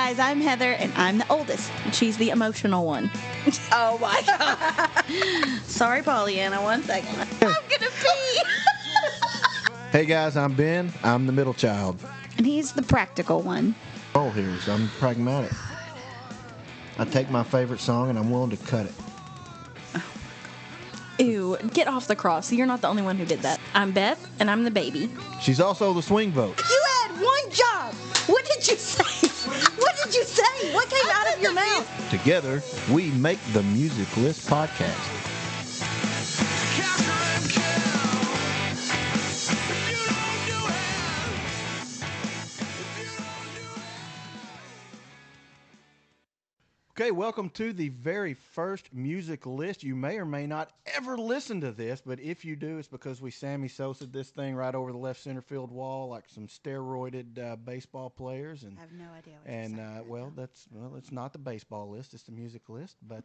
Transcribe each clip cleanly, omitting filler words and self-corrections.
guys, I'm Heather, and I'm the oldest. And she's the emotional one. Oh my God. Sorry, Pollyanna, 1 second. I'm gonna pee. Hey guys, I'm Ben. I'm the middle child. And he's the practical one. Oh, here's I'm pragmatic. I take my favorite song and I'm willing to cut it. Ew, get off the cross. You're not the only one who did that. I'm Beth, and I'm the baby. She's also the swing vote. You had one job. What did you say? What did you say? What came out of your mouth? Together, we make the Music List podcast. Okay, welcome to the very first music list. You may or may not ever listen to this, but if you do, it's because we Sammy Sosa'd this thing right over the left center field wall like some steroided baseball players. And I have no idea what you're saying. it's not the baseball list; it's the music list. But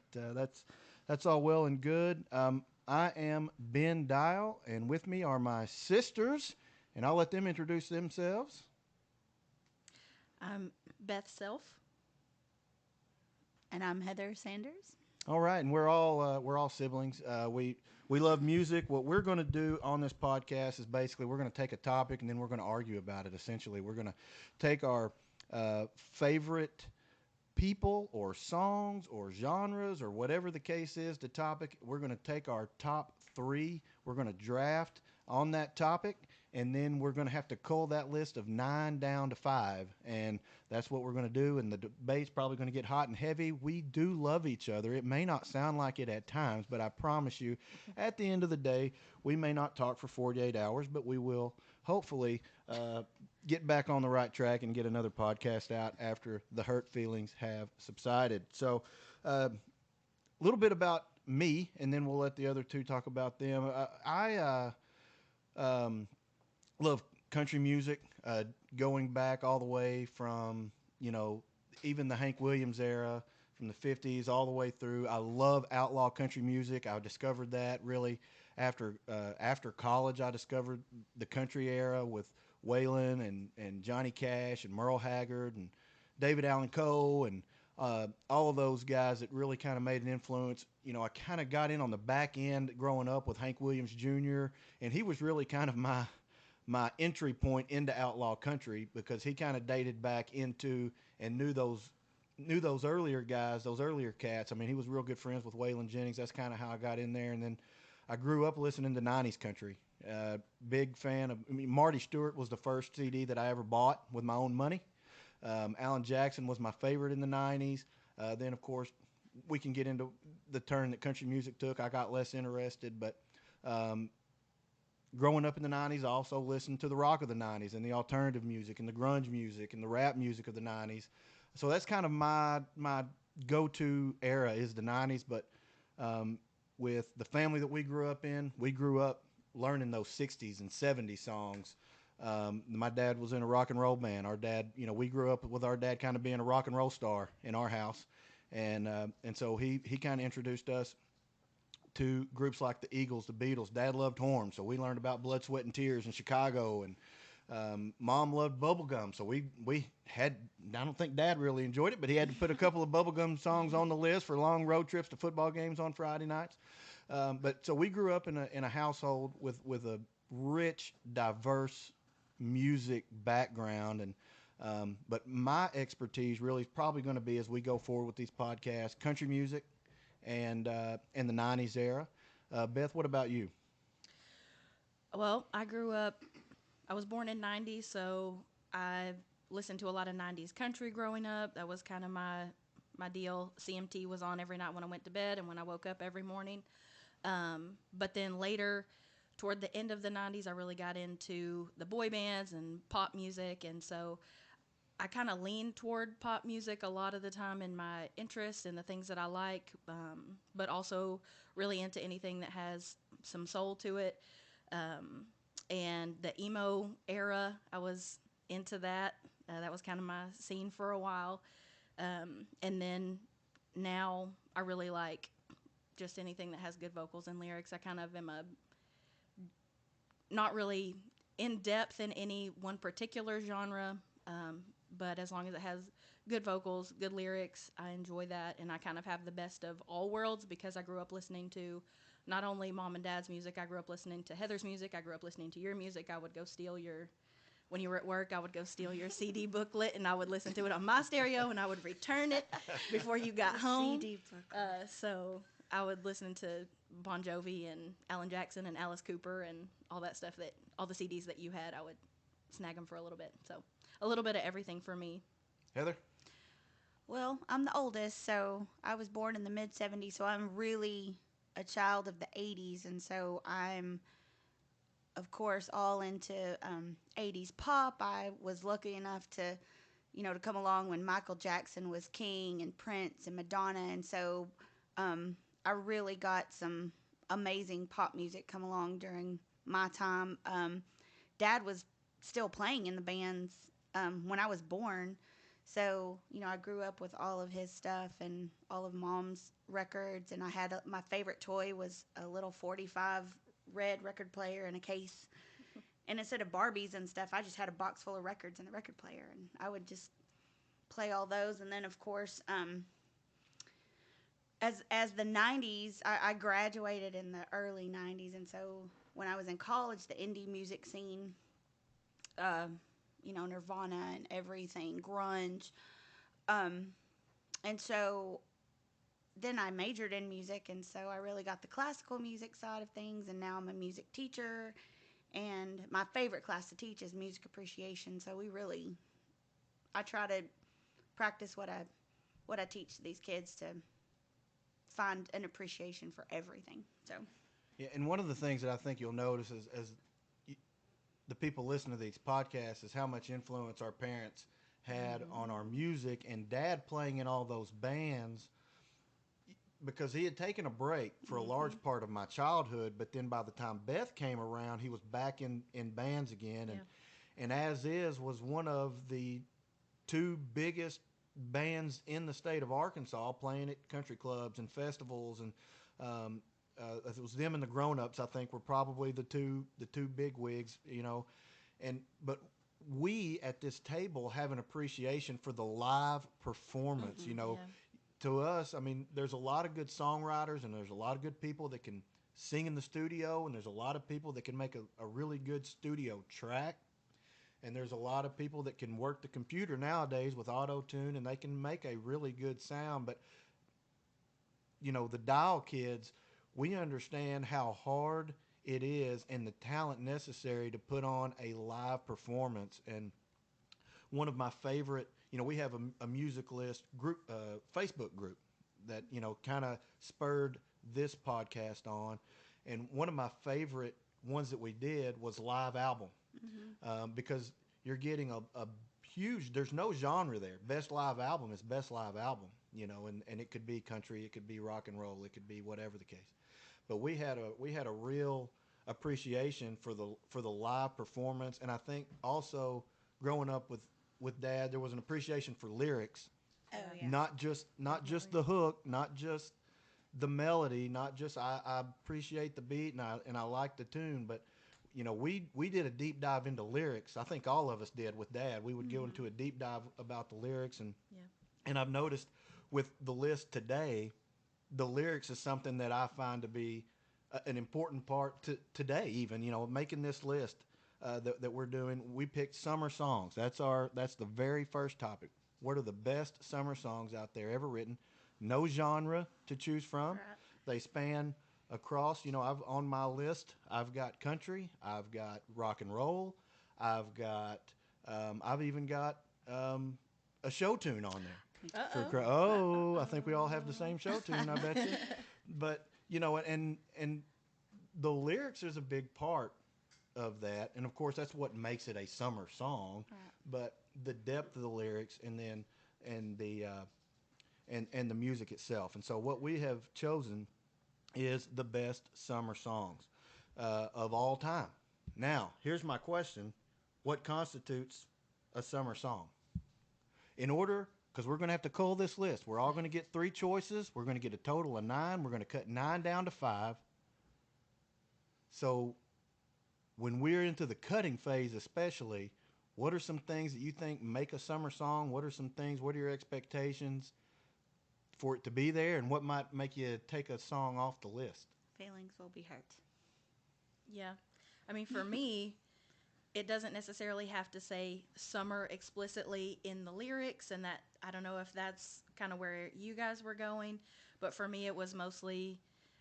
that's all well and good. I am Ben Dial, and with me are my sisters, and I'll let them introduce themselves. I'm Beth Self. And I'm Heather Sanders. All right, and we're all siblings. We love music. What we're going to do on this podcast is basically we're going to take a topic and then we're going to argue about it. Essentially, we're going to take our favorite people or songs or genres or whatever the case is, the topic. We're going to take our top 3. We're going to draft on that topic, and then we're going to have to cull that list of 9 down to 5, and that's what we're going to do, and the debate's probably going to get hot and heavy. We do love each other. It may not sound like it at times, but I promise you, at the end of the day, we may not talk for 48 hours, but we will hopefully get back on the right track and get another podcast out after the hurt feelings have subsided. So a little bit about me, and then we'll let the other two talk about them. I love country music, going back all the way from, even the Hank Williams era, from the 50s all the way through. I love outlaw country music. I discovered that really after college. I discovered the country era with Waylon and Johnny Cash and Merle Haggard and David Allan Coe and all of those guys that really kind of made an influence. I kind of got in on the back end growing up with Hank Williams Jr., and he was really kind of my entry point into outlaw country because he kind of dated back into and knew those earlier guys, those earlier cats. I mean, he was real good friends with Waylon Jennings. That's kind of how I got in there. And then I grew up listening to 90s country. Big fan of, Marty Stewart was the first CD that I ever bought with my own money. Alan Jackson was my favorite in the 90s. Then, of course, we can get into the turn that country music took. I got less interested, but growing up in the 90s, I also listened to the rock of the 90s and the alternative music and the grunge music and the rap music of the 90s. So that's kind of my go-to era is the 90s. But with the family that we grew up learning those 60s and 70s songs. My dad was in a rock and roll band. Our dad, we grew up with our dad kind of being a rock and roll star in our house. And so he kind of introduced us to groups like the Eagles, the Beatles. Dad loved horn, so we learned about Blood, Sweat, and Tears in Chicago. And Mom loved bubblegum, so we had, I don't think Dad really enjoyed it, but he had to put a couple of bubblegum songs on the list for long road trips to football games on Friday nights. But so we grew up in a household with a rich, diverse music background, and but my expertise really is probably going to be, as we go forward with these podcasts, country music and the 90s era. Beth, what about you? Well, I was born in 90s, so I listened to a lot of 90s country growing up. That was kind of my deal. CMT was on every night when I went to bed and when I woke up every morning. But then later, toward the end of the 90s, I really got into the boy bands and pop music, and so I kind of lean toward pop music a lot of the time in my interests and the things that I like, but also really into anything that has some soul to it. And the emo era, I was into that. That was kind of my scene for a while. And then now I really like just anything that has good vocals and lyrics. I kind of am not really in depth in any one particular genre, but as long as it has good vocals, good lyrics. I enjoy that, and I kind of have the best of all worlds because I grew up listening to not only mom and dad's music. I grew up listening to Heather's music. I grew up listening to your music. I would go steal your when you were at work. I would go steal your CD booklet, and I would listen to it on my stereo, and I would return it before you got home. CD booklet. So I would listen to Bon Jovi and Alan Jackson and Alice Cooper and all that stuff, that all the CDs that you had. I would snag them for a little bit. So a little bit of everything for me. Heather? Well, I'm the oldest, so I was born in the mid 70s, so I'm really a child of the 80s, and so I'm, of course, all into 80s pop. I was lucky enough to, to come along when Michael Jackson was king and Prince and Madonna, and so I really got some amazing pop music come along during my time. Dad was still playing in the bands when I was born. So, I grew up with all of his stuff and all of mom's records. And I had my favorite toy was a little 45 red record player in a case. And instead of Barbies and stuff, I just had a box full of records and the record player. And I would just play all those. And then, of course, as the 90s, I graduated in the early 90s. And so when I was in college, the indie music scene, Nirvana and everything, grunge. And so then I majored in music, and so I really got the classical music side of things, and now I'm a music teacher. And my favorite class to teach is music appreciation. So I try to practice what I teach these kids to find an appreciation for everything. So Yeah, and one of the things that I think you'll notice as the people listening to these podcasts is how much influence our parents had on our music, and Dad playing in all those bands, because he had taken a break for a large part of my childhood, but then by the time Beth came around, he was back in bands again, and As Is was one of the two biggest bands in the state of Arkansas, playing at country clubs and festivals, and it was them and the Grown Ups, I think, were probably the two big wigs, but we at this table have an appreciation for the live performance. To us, I mean, there's a lot of good songwriters and there's a lot of good people that can sing in the studio, and there's a lot of people that can make a really good studio track, and there's a lot of people that can work the computer nowadays with auto-tune, and they can make a really good sound. But the Dial kids, we understand how hard it is and the talent necessary to put on a live performance. And one of my favorite, we have a music list group, Facebook group that, kind of spurred this podcast on. And one of my favorite ones that we did was live album, because you're getting a huge, there's no genre there. Best live album is best live album, and it could be country, it could be rock and roll, it could be whatever the case. But we had a real appreciation for the live performance, and I think also growing up with Dad, there was an appreciation for lyrics. Oh, yeah. Not just the hook, not just the melody, not just I appreciate the beat and I like the tune, but we did a deep dive into lyrics. I think all of us did with Dad. We would go into a deep dive about the lyrics, and I've noticed with the list today, the lyrics is something that I find to be an important part today. Even making this list that we're doing, we picked summer songs. That's the very first topic. What are the best summer songs out there ever written? No genre to choose from. Right. They span across. I've on my list. I've got country. I've got rock and roll. I've even got a show tune on there. I think we all have the same show tune, I bet you. But and the lyrics is a big part of that, and of course that's what makes it a summer song. Right. But the depth of the lyrics, and the music itself. And so what we have chosen is the best summer songs of all time. Now, here's my question: what constitutes a summer song? In order, because we're going to have to cull this list. We're all going to get 3 choices. We're going to get a total of 9. We're going to cut 9 down to 5. So when we're into the cutting phase especially, What are some things that you think make a summer song? What are some things? What are your expectations for it to be there, and what might make you take a song off the list? Feelings will be hurt. Yeah. I mean, for me, it doesn't necessarily have to say summer explicitly in the lyrics, and that I don't know if that's kind of where you guys were going, but for me it was mostly,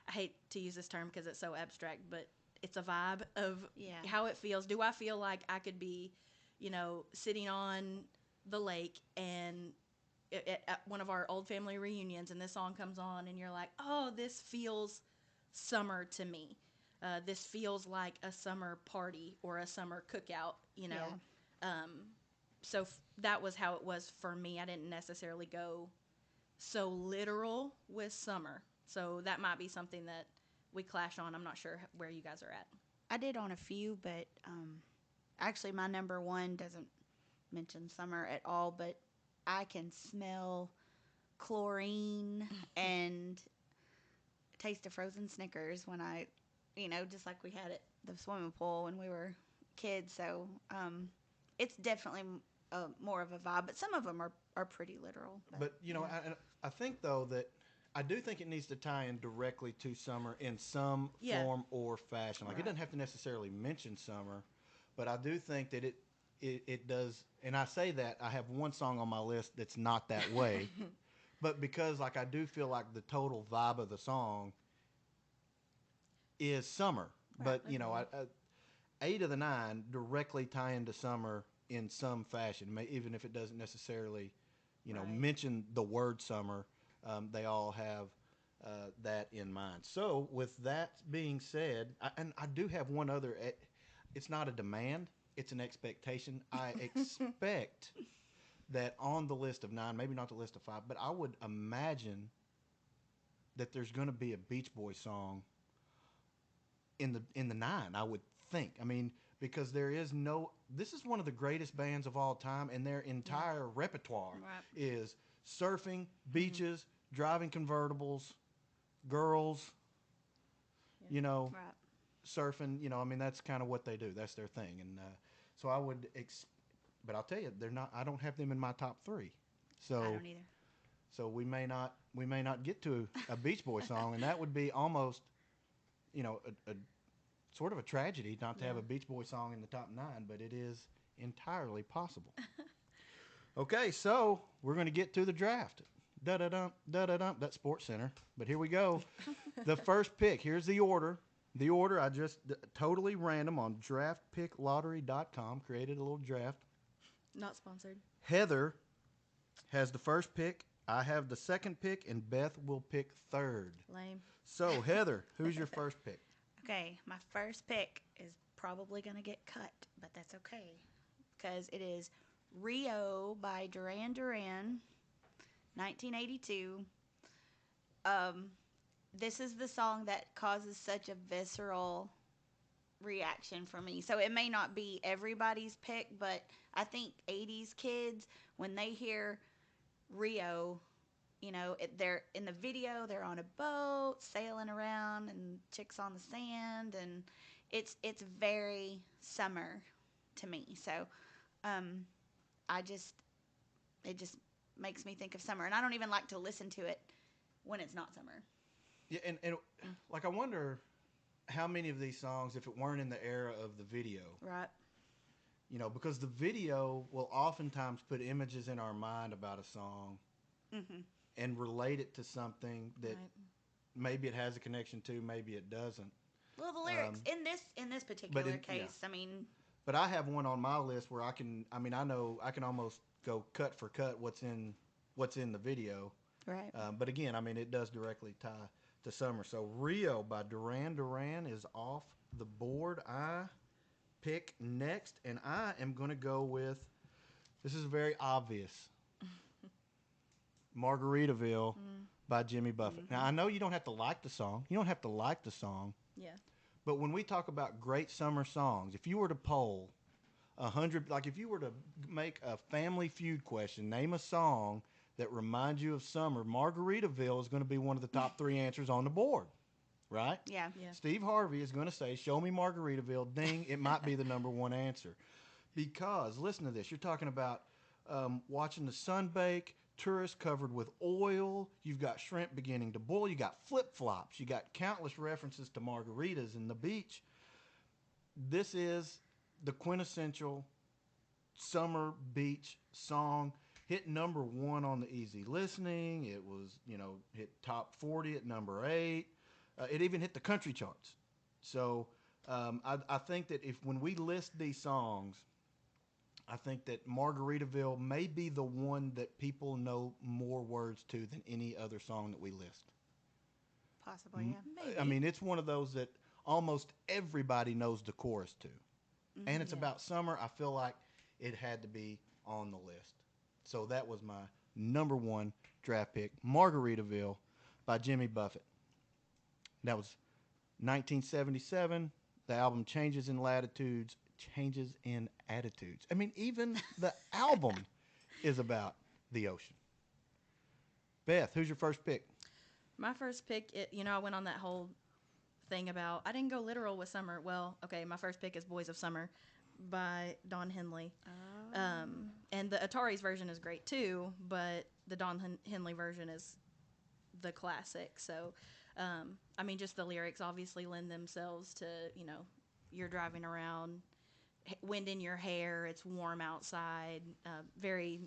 I hate to use this term because it's so abstract, but it's a vibe of Yeah. how it feels. Do I feel like I could be, sitting on the lake and at one of our old family reunions and this song comes on and you're like, oh, this feels summer to me. This feels like a summer party or a summer cookout, Um, so that was how it was for me. I didn't necessarily go so literal with summer. So that might be something that we clash on. I'm not sure where you guys are at. I did on a few, but actually, my number one doesn't mention summer at all, but I can smell chlorine and taste of frozen Snickers when just like we had at the swimming pool when we were kids. So it's definitely more of a vibe, but some of them are pretty literal. But yeah. I think though that I do think it needs to tie in directly to summer in some form or fashion. Like it doesn't have to necessarily mention summer, but I do think that it does. And I say that I have one song on my list that's not that way, but because like I do feel like the total vibe of the song is summer. But I 8 of the 9 directly tie into summer in some fashion, even if it doesn't necessarily, mention the word summer. They all have that in mind. So, with that being said, and I do have one other. It's not a demand; it's an expectation. I expect that on the list of 9, maybe not the list of 5, but I would imagine that there's going to be a Beach Boys song in the 9. I would think. I mean, because there is no. This is one of the greatest bands of all time, and their entire repertoire is surfing, beaches, driving convertibles, girls. Surfing. I mean, that's kind of what they do. That's their thing, and so I would. But I'll tell you, they're not. I don't have them in my top 3. So I don't either. So we may not get to a Beach Boy song, and that would be almost, a sort of a tragedy not to have a Beach Boy song in the top 9, but it is entirely possible. Okay, so we're going to get to the draft. Da-da-dum, da-da-dum. That's Sports Center, but here we go. The first pick, here's the order. The order, I just totally random on draftpicklottery.com, created a little draft. Not sponsored. Heather has the first pick. I have the second pick, and Beth will pick third. Lame. So, Heather, who's your first pick? Okay, my first pick is probably going to get cut, but that's okay because it is Rio by Duran Duran, 1982. This is the song that causes such a visceral reaction for me. So it may not be everybody's pick, but I think 80s kids, when they hear Rio, they're in the video, they're on a boat sailing around and chicks on the sand, and it's very summer to me. So it just makes me think of summer, and I don't even like to listen to it when it's not summer. Yeah, and like I wonder how many of these songs, if it weren't in the era of the video, right? Because the video will oftentimes put images in our mind about a song. Mm-hmm. And relate it to something that maybe it has a connection to, maybe it doesn't. Well, the lyrics in this particular case, I mean. But I have one on my list where I know I can almost go cut for cut what's in the video. Right. But again, I mean, it does directly tie to summer. So Rio by Duran Duran is off the board. I pick next, and I am going to go with. This is very obvious. Margaritaville by Jimmy Buffett. Mm-hmm. Now, I know you don't have to like the song. You don't have to like the song. Yeah. But when we talk about great summer songs, if you were to poll 100, like if you were to make a Family Feud question, name a song that reminds you of summer, Margaritaville is going to be one of the top 3 answers on the board, right? Yeah. Steve Harvey is going to say, show me Margaritaville. Ding, it might be the number 1 answer. Because listen to this. You're talking about watching the sun bake, tourists covered with oil. You've got shrimp beginning to boil. You got flip flops. You got countless references to margaritas and the beach. This is the quintessential summer beach song. Hit number one on the easy listening. It was, hit top 40 at number 8. It even hit the country charts. So I think that if when we list these songs, I think that Margaritaville may be the one that people know more words to than any other song that we list. Possibly, yeah. Maybe. I mean, it's one of those that almost everybody knows the chorus to. And it's Yeah. about summer. I feel like it had to be on the list. So that was my number one draft pick, Margaritaville by Jimmy Buffett. That was 1977. The album Changes in Latitudes, Changes in Attitudes. I mean, even the album is about the ocean. Beth, who's your first pick? My first pick, I went on that whole thing about, I didn't go literal with summer. Well, okay, my first pick is Boys of Summer by Don Henley. And the Atari's version is great too, but the Don Henley version is the classic. So, just the lyrics obviously lend themselves to, you're driving around, wind in your hair, it's warm outside, very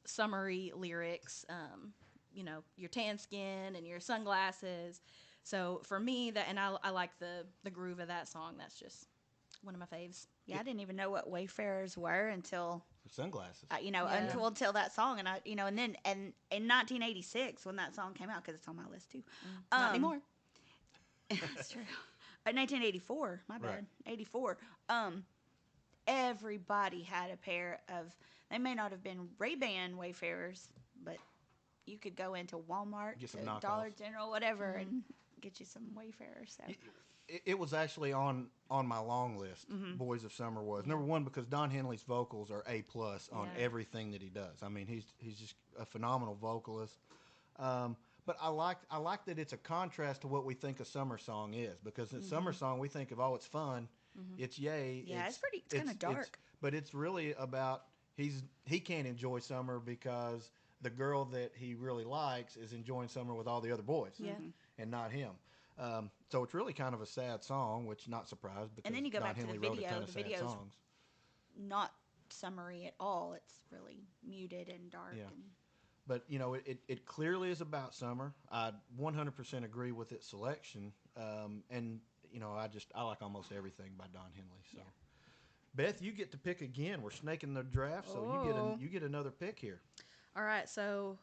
summery lyrics, your tan skin and your sunglasses. So for me, I like the groove of that song. That's just one of my faves. Yeah, I didn't even know what Wayfarers were until Sunglasses. until that song, and and then in 1986 when that song came out, because it's on my list too. Not anymore. That's true. 1984, my bad. Right. 84. Everybody had a pair of. They may not have been Ray-Ban Wayfarers, but you could go into Walmart, Get some to knockoffs. Dollar General, whatever, and get you some Wayfarers. So. It was actually on my long list. Boys of Summer was number one because Don Henley's vocals are A+ on Yeah. everything that he does. I mean, he's just a phenomenal vocalist. But I like that it's a contrast to what we think a summer song is, because in summer song we think of, oh, it's fun, it's yay. Yeah, it's kind of dark. But it's really about he can't enjoy summer because the girl that he really likes is enjoying summer with all the other boys, Yeah. and not him. So it's really kind of a sad song, which not surprised because And then you go Don back to the Henley wrote a video. ton The of sad video's songs. not summery at all. It's really muted and dark. Yeah. And But it clearly is about summer. I 100% agree with its selection, and I like almost everything by Don Henley. So, Yeah. Beth, you get to pick again. We're snaking the draft, so Oh. you get another pick here. All right, so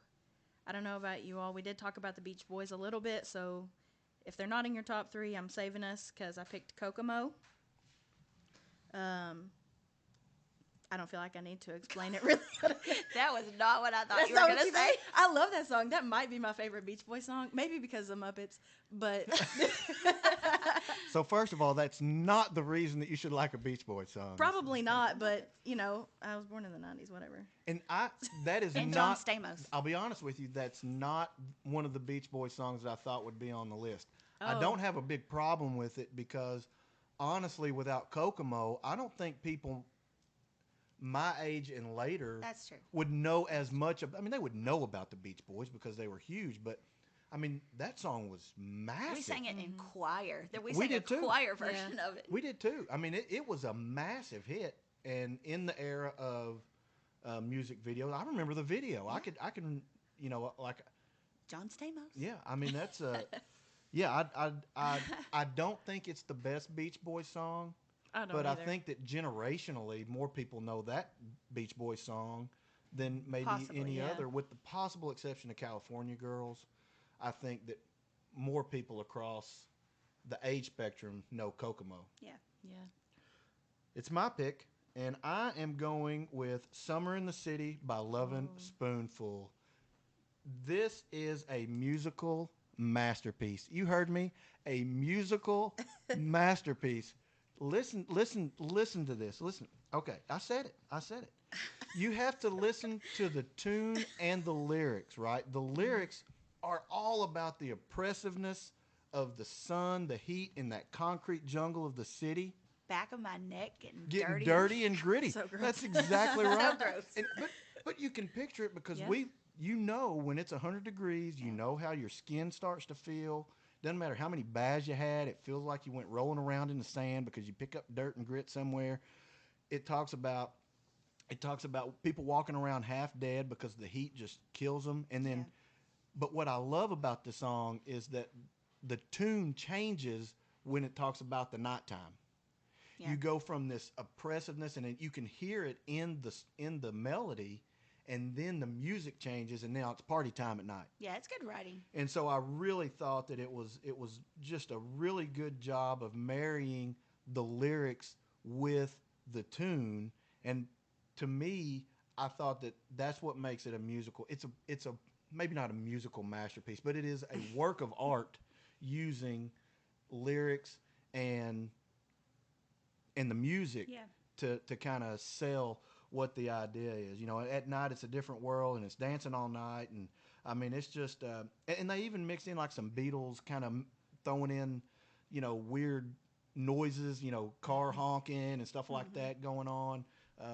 I don't know about you all. We did talk about the Beach Boys a little bit, so if they're not in your top 3, I'm saving us because I picked Kokomo. I don't feel like I need to explain it really. that was not what I thought That's you were not going what to you say. think? I love that song. That might be my favorite Beach Boys song. Maybe because of Muppets, but So first of all, that's not the reason that you should like a Beach Boys song. probably not. But I was born in the '90s. Whatever. And that is And not. John Stamos. I'll be honest with you. That's not one of the Beach Boys songs that I thought would be on the list. I Oh. don't have a big problem with it because, honestly, without Kokomo, I don't think people my age and later That's true. would know as much. They would know about the Beach Boys because they were huge, but that song was massive. We sang it in choir. We We sang a did too. choir version of it. We did too. It was a massive hit, and in the era of music videos, I remember the video. I can, like, John Stamos. yeah. That's yeah. I don't think it's the best Beach Boys song, I don't but either. I think that generationally more people know that Beach Boys song than maybe Possibly, any yeah. other, with the possible exception of California Girls. I think that more people across the age spectrum know Kokomo. Yeah. Yeah. It's my pick, and I am going with Summer in the City by Lovin' Spoonful. This is a musical masterpiece. You heard me? A musical masterpiece. Listen to this. Listen. Okay, I said it. You have to listen to the tune and the lyrics, right? The lyrics are all about the oppressiveness of the sun, the heat in that concrete jungle of the city. back of my neck getting Getting dirty. dirty and gritty. So gross. That's exactly So right. gross. And, but you can picture it because Yeah. you know when it's 100 degrees, you Yeah. know how your skin starts to feel. Doesn't matter how many baths you had, it feels like you went rolling around in the sand because you pick up dirt and grit somewhere. It talks about it talks about people walking around half dead because the heat just kills them. And Yeah. then, but what I love about the song is that the tune changes when it talks about the nighttime. Yeah. You go from this oppressiveness, and you can hear it in the melody, and then the music changes, and now it's party time at night. Yeah, it's good writing. And so I really thought that it was just a really good job of marrying the lyrics with the tune. And to me, I thought that that's what makes it a musical. It's a maybe not a musical masterpiece, but it is a work of art using lyrics and and the music Yeah. to kind of sell what the idea is. You know, at night it's a different world, and it's dancing all night, and I mean it's just and they even mix in like some Beatles kind of throwing in, you know, weird noises, you know, car honking and stuff like Mm-hmm. that going on,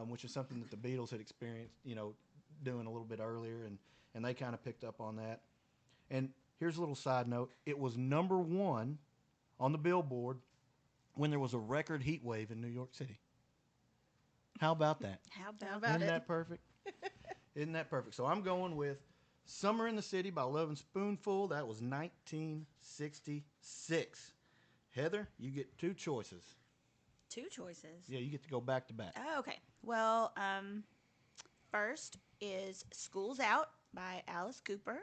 which is something that the Beatles had experienced, you know, doing a little bit earlier, and they kind of picked up on that. And here's a little side note: it was number one on the Billboard when there was a record heat wave in New York City. How about that? How How about about Isn't it? that perfect? Isn't that perfect? So I'm going with Summer in the City by Love and Spoonful. That was 1966. Heather, you get two choices. two choices? Yeah, you get to go back to back. Oh, okay. Well, first is School's Out by Alice Cooper.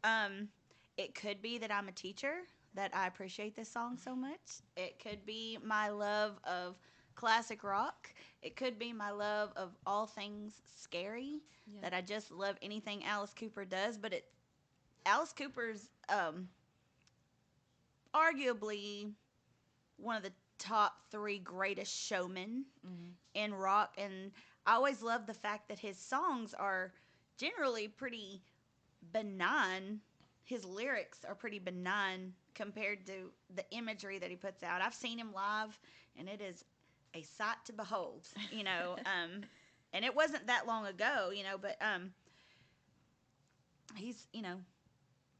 Um, it could be that I'm a teacher, that I appreciate this song so much. It could be my love of classic rock. It could be my love of all things scary, Yeah. that I just love anything Alice Cooper does. But Alice Cooper's arguably one of the top three greatest showmen Mm-hmm. in rock, and I always love the fact that his songs are generally pretty benign. His lyrics are pretty benign compared to the imagery that he puts out. I've seen him live, and it is a sight to behold, you know. And it wasn't that long ago, you know, but he's, you know,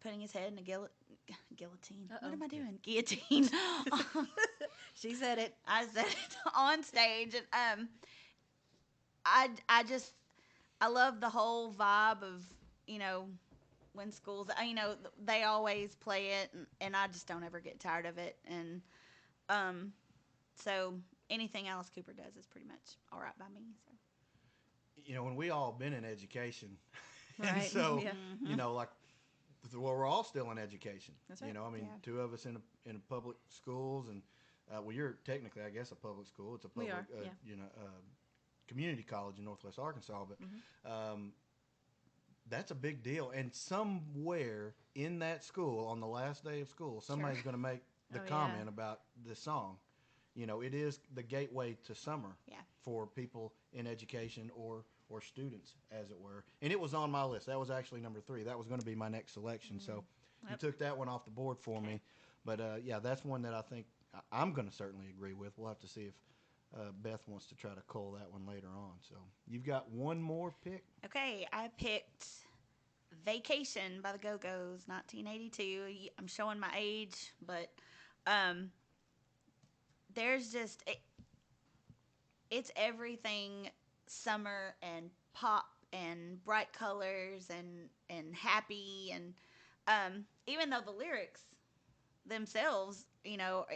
putting his head in a guillotine. Uh-oh. What am I doing? Guillotine. She said it. I said it on stage, and I just I love the whole vibe of, you know, when schools, you know, they always play it, and I just don't ever get tired of it. And um so anything Alice Cooper does is pretty much all right by me. So You know, when we all been in education, and Right. so Yeah. you know, like, well, we're all still in education. That's You right. know, I mean, Yeah. two of us in public schools, and well, you're technically, I guess, a public school. It's a We public, are, yeah. you know, community college in Northwest Arkansas, but that's a big deal. And somewhere in that school, on the last day of school, somebody's going to make the Oh, yeah. comment about this song. You know, it is the gateway to summer Yeah. for people in education or students, as it were. And it was on my list. That was actually number 3. That was going to be my next selection. So you Yep. took that one off the board for me. But yeah, that's one that I think I'm going to certainly agree with. We'll have to see if Beth wants to try to cull that one later on. So you've got one more pick. Okay, I picked Vacation by the Go-Go's, 1982. I'm showing my age, but um, there's just it's everything summer and pop and bright colors and happy, and even though the lyrics themselves, you know,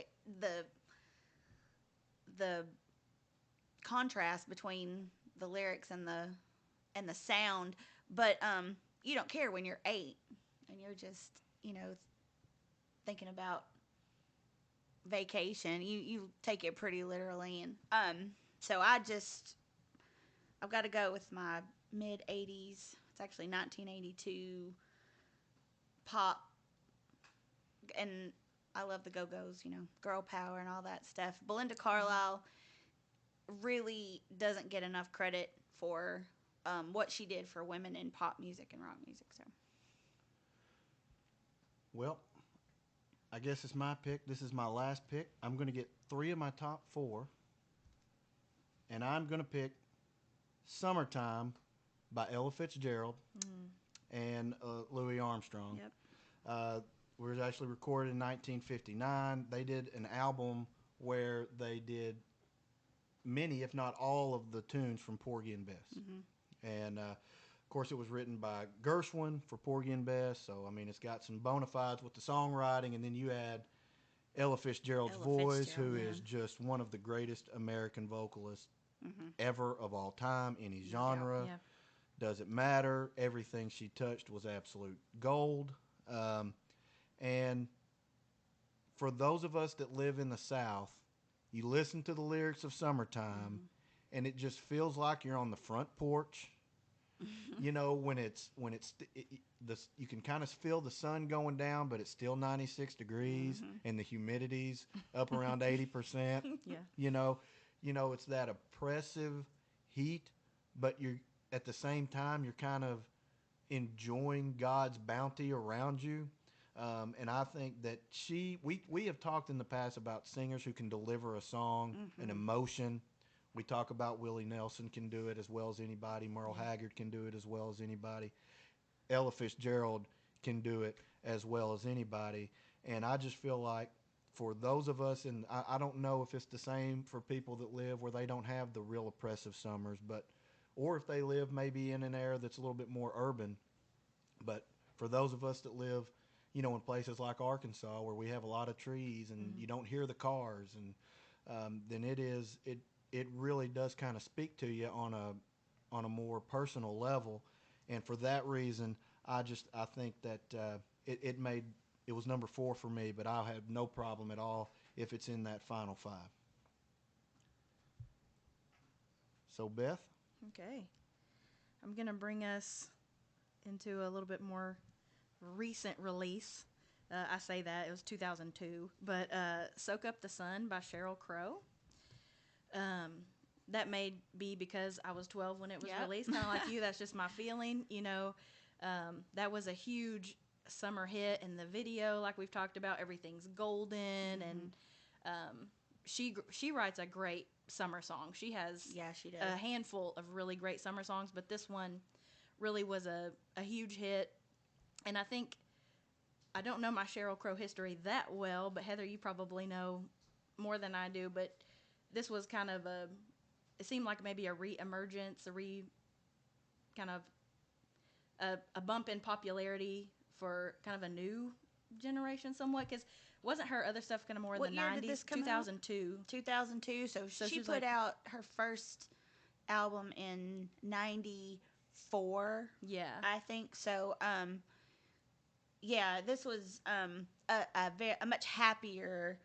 the contrast between the lyrics and the sound, but you don't care when you're 8 and you're just, you know, thinking about vacation. You take it pretty literally, and so I've got to go with my mid 80s. It's actually 1982 pop, and I love the Go-Go's, you know, girl power and all that stuff. Belinda Carlisle really doesn't get enough credit for what she did for women in pop music and rock music. So Well, I guess it's my pick. This is my last pick. I'm going to get 3 of my top 4 and I'm going to pick Summertime by Ella Fitzgerald and Louis Armstrong. Yep. Uh, it was actually recorded in 1959. They did an album where they did many, if not all, of the tunes from Porgy and Bess. And of course, it was written by Gershwin for Porgy and Bess. So I mean, it's got some bona fides with the songwriting, and then you add Ella Fitzgerald's Ella voice, Fitzgerald, who yeah. is just one of the greatest American vocalists ever of all time, any genre. Yeah. Doesn't matter. Everything she touched was absolute gold. And for those of us that live in the South, you listen to the lyrics of Summertime, and it just feels like you're on the front porch. You know, when you can kind of feel the sun going down, but it's still 96 degrees, and the humidity's up around 80%. Yeah. It's that oppressive heat, but you're at the same time you're kind of enjoying God's bounty around you. And I think that we have talked in the past about singers who can deliver a song, an emotion. We talk about Willie Nelson can do it as well as anybody. Merle Haggard can do it as well as anybody. Ella Fitzgerald can do it as well as anybody. And I just feel like for those of us, and I don't know if it's the same for people that live where they don't have the real oppressive summers, or if they live maybe in an area that's a little bit more urban. But for those of us that live, in places like Arkansas where we have a lot of trees and you don't hear the cars, and then it really does kind of speak to you on a more personal level. And for that reason, I think that it was number 4 for me, but I'll have no problem at all if it's in that final 5. So Beth? Okay. I'm going to bring us into a little bit more recent release. I say that, it was 2002, but Soak Up the Sun by Sheryl Crow. That may be because I was 12 when it was released, kind of like you. That's just my feeling. That was a huge summer hit in the video, like we've talked about. Everything's golden, and she writes a great summer song. She has she does. a handful of really great summer songs, but this one really was a huge hit. And I don't know my Sheryl Crow history that well, but Heather, you probably know more than I do. But this was kind of it seemed like maybe a re-emergence, kind of a bump in popularity for kind of a new generation somewhat, because wasn't her other stuff kind of more What in the year 90s? did this come out? 2002. 2002. So she she's put out her first album in 94. Yeah. I think so. This was a much happier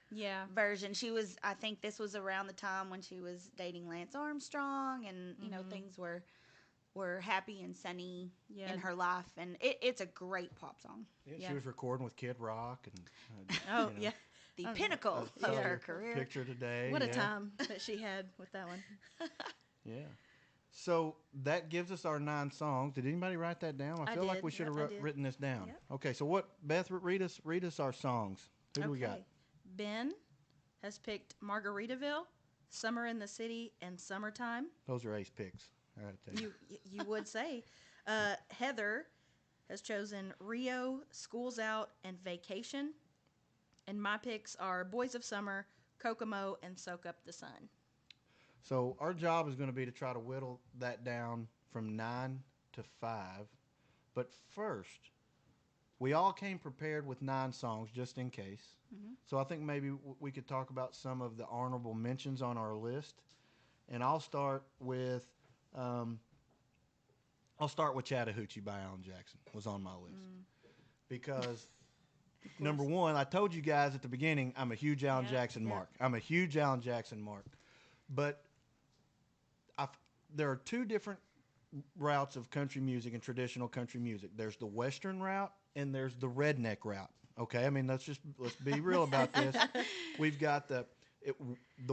version. I think this was around the time when she was dating Lance Armstrong, and things were happy and sunny in her life, and it's a great pop song. Yeah, she was recording with Kid Rock, and the pinnacle of her career. Picture today. What a time that she had with that one. Yeah. So that gives us our 9 songs. Did anybody write that down? I feel like we should have written this down. Yep. Okay, so Beth, read us our songs. Who do we got? Ben has picked Margaritaville, Summer in the City, and Summertime. Those are ace picks. I gotta tell you. You would say. Heather has chosen Rio, School's Out, and Vacation. And my picks are Boys of Summer, Kokomo, and Soak Up the Sun. So our job is going to be to try to whittle that down from 9 to 5. But first, we all came prepared with 9 songs just in case. So I think maybe we could talk about some of the honorable mentions on our list. And I'll start with Chattahoochee by Alan Jackson was on my list. Because number 1, I told you guys at the beginning, I'm a huge Alan Jackson mark. I'm a huge Alan Jackson mark. But there are 2 different routes of country music and traditional country music. There's the Western route and there's the redneck route. Okay, I mean let's be real about this. We've got the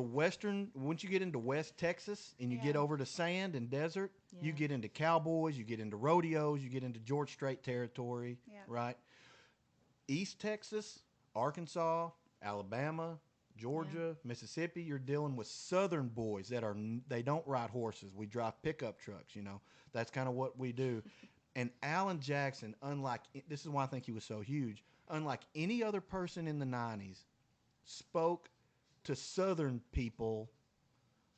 Western. Once you get into West Texas and you get over to sand and desert, you get into cowboys, you get into rodeos, you get into George Strait territory, right? East Texas, Arkansas, Alabama, Georgia, Mississippi, you're dealing with Southern boys that they don't ride horses. We drive pickup trucks. That's kind of what we do. And Alan Jackson, this is why I think he was so huge. Unlike any other person in the '90s, spoke to Southern people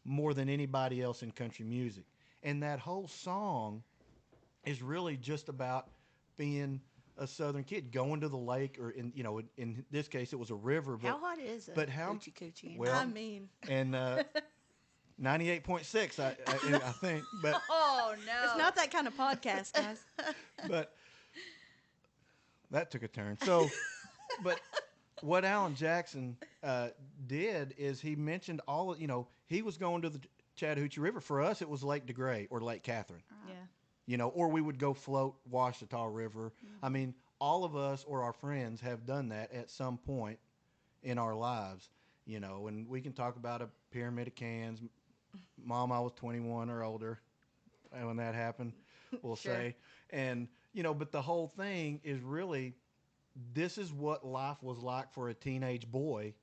more than anybody else in country music. And that whole song is really just about being a Southern kid going to the lake, or in this case it was a river. But How hot is it? but how Coochie coochie. well, I mean, and 98.6, I think. But Oh no! it's not that kind of podcast, guys. but that took a turn. So, but what Alan Jackson did is he mentioned he was going to the Chattahoochee River. For us, it was Lake DeGray or Lake Catherine. Yeah. Or we would go float Washita River. I mean, all of us or our friends have done that at some point in our lives, and we can talk about a pyramid of cans. Mom, I was 21 or older when that happened, we'll Sure. say. And, but the whole thing is really, this is what life was like for a teenage boy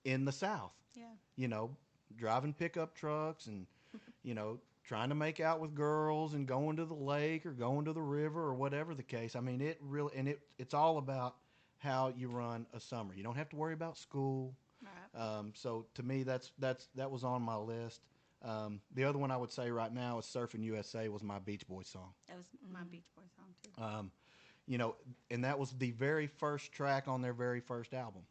in the South. Yeah. Driving pickup trucks and, trying to make out with girls and going to the lake or going to the river or whatever the case. I mean, it really, and it's all about how you run a summer. You don't have to worry about school. Right. So to me, that was on my list. The other one I would say right now is Surfing USA was my Beach Boys song. That was my Beach Boys song too. And that was the very first track on their very first album.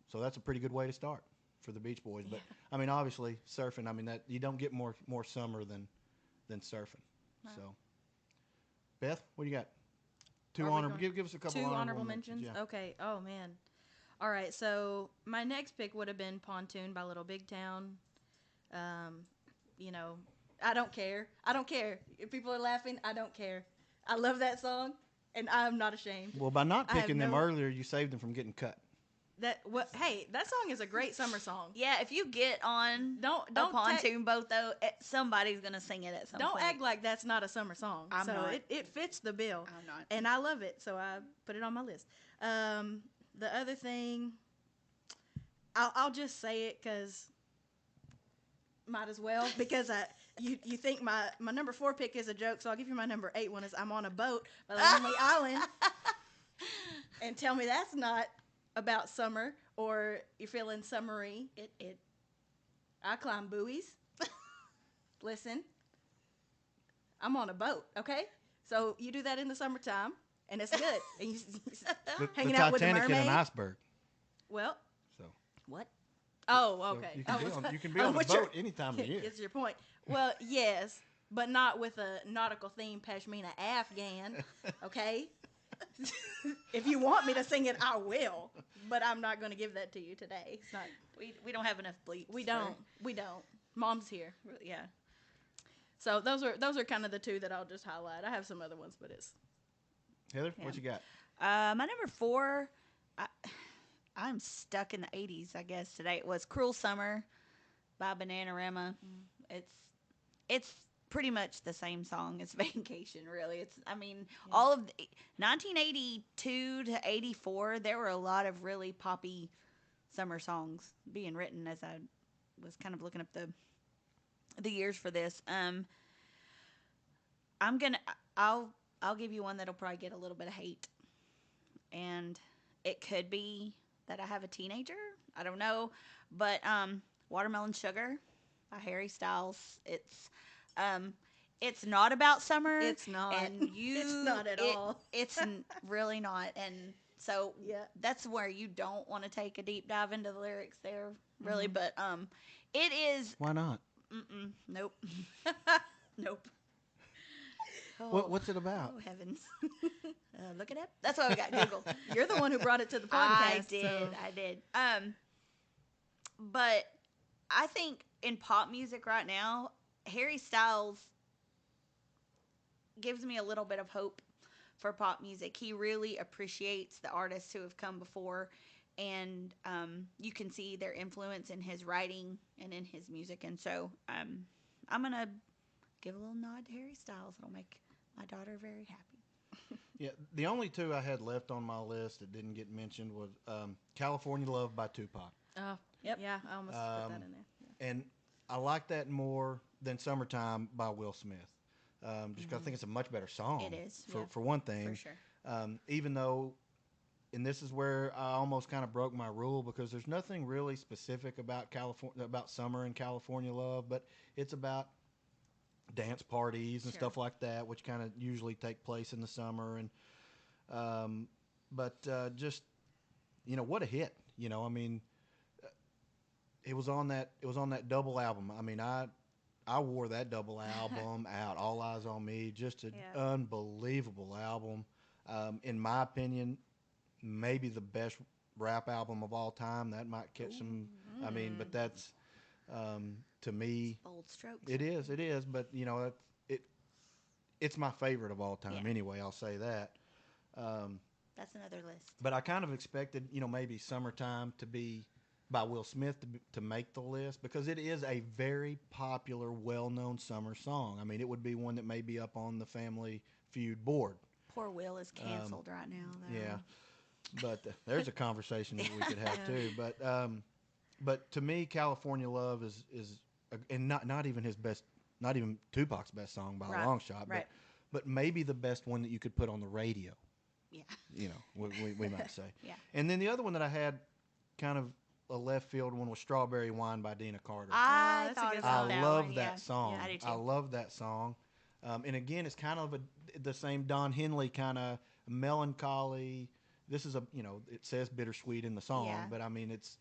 So that's a pretty good way to start for the Beach Boys. But I mean, obviously, surfing. I mean, that you don't get more summer than surfing. Right. So, Beth, what do you got? Give us a couple Two honorable mentions. Yeah. Okay. Oh man. All right. So my next pick would have been "Pontoon" by Little Big Town. I don't care. I don't care if people are laughing. I don't care. I love that song, and I'm not ashamed. Well, by not I have picking them no- earlier, you saved them from getting cut. Hey, that song is a great summer song. Yeah, if you get on Don't a don't pontoon boat though, somebody's gonna sing it at some don't point. act like that's not a summer song. I'm so not. it fits the bill. I'm not. And I love it, so I put it on my list. The other thing, I'll just say it because might as well, because you think my number 4 pick is a joke, so I'll give you my number 8 one is "I'm on a Boat" by the Lonely Island, and tell me that's not about summer or you're feeling summery. I climb buoys. Listen, I'm on a boat, okay? So you do that in the summertime, and it's good. And hanging the out with the Titanic and an mermaid. iceberg. Well, So, what? Oh, so okay. you can be on, the what's your- boat any time of year. It's your point. Well, yes, but not with a nautical theme pashmina Afghan, okay? If you want me to sing it, I will, but I'm not going to give that to you today. It's not. We don't have enough bleeps. We don't. Mom's here. Yeah. So those are kind of the two that I'll just highlight. I have some other ones, but it's Heather, Yeah. what you got? My number 4, I'm stuck in the 80s, I guess, today. It was "Cruel Summer" by Bananarama. It's pretty much the same song as "Vacation," really. All of 1982 to 84, there were a lot of really poppy summer songs being written as I was kind of looking up the years for this. I'll give you one that'll probably get a little bit of hate. And it could be that I have a teenager. I don't know. But "Watermelon Sugar" by Harry Styles. It's not about summer. It's not. And It's not at all. It's really not. And so Yeah. that's where you don't want to take a deep dive into the lyrics there, really. But it is. Why not? Nope. Nope. What's it about? Oh, heavens. Look it up. That's why we got Google. You're the one who brought it to the podcast. I did. But I think in pop music right now, Harry Styles gives me a little bit of hope for pop music. He really appreciates the artists who have come before, and you can see their influence in his writing and in his music. And so I'm going to give a little nod to Harry Styles. It'll make my daughter very happy. Yeah, the only two I had left on my list that didn't get mentioned was "California Love" by Tupac. Oh, Yep. yeah, I almost put that in there. And I like that more than "Summertime" by Will Smith. Just 'cause I think it's a much better It song is, Yeah. for one for thing. sure. Even though, and this is where I almost kind of broke my rule because there's nothing really specific about California, about summer and California love, but it's about dance parties and Sure. stuff like that, which kind of usually take place in the summer. And um, but just what a hit. I mean, it was on that double album. I mean, I wore that double album out. All Eyes on Me, just an Yeah. unbelievable album. In my opinion, maybe the best rap album of all time. That might catch some. I mean, but that's to me, Bold strokes. it is. But it it's my favorite of all time. Yeah. Anyway, I'll say that. Um, That's another list. but I kind of expected, maybe "Summertime" to be by Will Smith to make the list because it is a very popular, well-known summer song. I mean, it would be one that may be up on the Family Feud board. Poor Will is canceled right now, though. Yeah, but there's a conversation that we could have Yeah. too. But to me, "California Love" and not even his best, not even Tupac's best song by Right, a long shot, right. but maybe the best one that you could put on the radio. Yeah. We might say. Yeah. And then the other one that I had, kind of a left field one, was "Strawberry Wine" by Dina Carter. I that's a thought good about song. that I love one, that yeah. song. Yeah, I do too. I love that song. And again, it's kind of the same Don Henley kind of melancholy. This is it says bittersweet in the song, Yeah. but I mean it's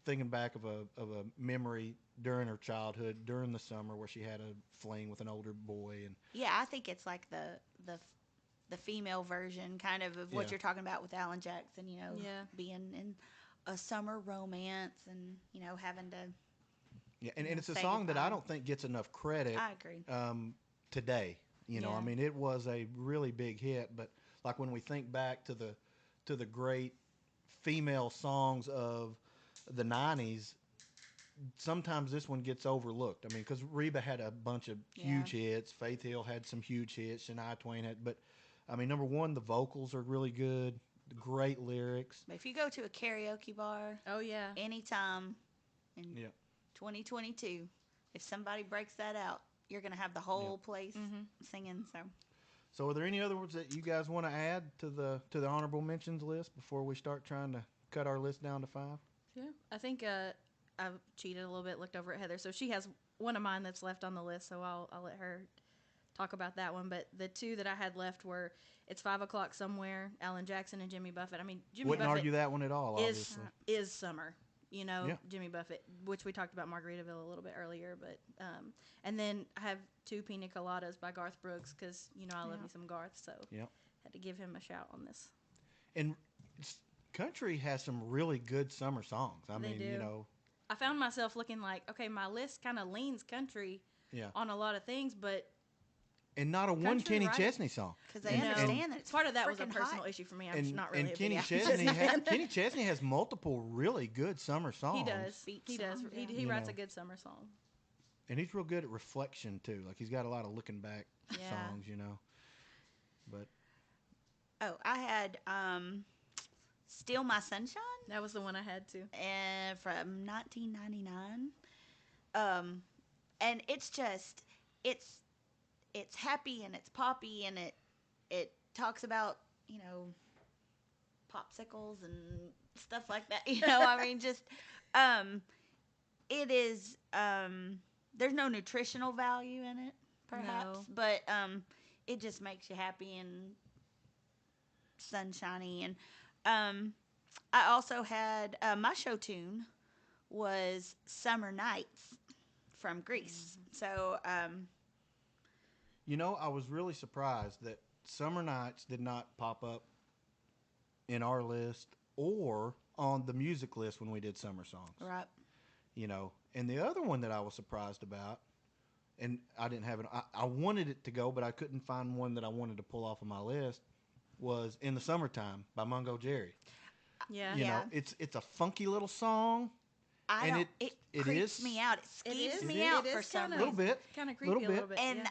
thinking back of a memory during her childhood, during the summer where she had a fling with an older boy. And Yeah, I think it's like the female version, kind of what Yeah. you're talking about with Alan Jackson. Yeah. Being in a summer romance and having to. yeah, and it's a say song that I goodbye. don't think gets enough credit I agree. today. I Yeah. mean, it was a really big hit, but like when we think back to the great female songs of the '90s, sometimes this one gets overlooked. I mean, because Reba had a bunch of huge hits, Faith Hill had some huge hits, Shania Twain had, but I mean, number one, the vocals are really good, great lyrics. But if you go to a karaoke bar Oh, yeah. anytime in Yeah. 2022, if somebody breaks that out, you're gonna have the whole place singing. So, are there any other words that you guys want to add to the honorable mentions list before we start trying to cut our list down to 5? Yeah. I think I've cheated a little bit, looked over at Heather. So she has one of mine that's left on the list, so I'll let her talk about that one. But the two that I had left were "It's 5 O'clock Somewhere," Alan Jackson and Jimmy Buffett. I mean, Jimmy Wouldn't Buffett argue that one at all, is obviously. is summer. Yeah. Jimmy Buffett, which we talked about Margaritaville a little bit earlier. But and then I have two Pina Coladas by Garth Brooks because I love me some Garth, so Yep. had to give him a shout on this. And country has some really good summer songs. I They mean, do. I found myself looking like, okay, my list kind of leans country yeah. on a lot of things, but And not a one Country, Kenny right? Chesney song. Because they No. understand that it's part of that was a freaking personal hot. issue for me. I'm not really And a Kenny big Chesney Alan Jackson Kenny Chesney has multiple really good summer songs. He does. Beat He does. songs, He, yeah. he You writes know. a good summer song. And he's real good at reflection too. Like he's got a lot of looking back Yeah. songs, But Oh, I had "Steal My Sunshine" That was the one I had too. from 1999. And it's just it's happy and it's poppy and it talks about popsicles and stuff like that. I mean, just it is. There's no nutritional value in it, perhaps, No. but it just makes you happy and sunshiny. And I also had my show tune was "Summer Nights" from Greece. So I was really surprised that Summer Nights did not pop up in our list or on the music list when we did summer songs. right. And the other one that I was surprised about, and I didn't have it, I wanted it to go, but I couldn't find one that I wanted to pull off of my list, was "In the Summertime" by Mungo Jerry. Yeah. Yeah. It's a funky little song. I And don't. It creeps is- me out. It It skeeves is. me It out is for some kinda- A little reason. bit. Kind of creepy Little a little bit. bit. And yeah.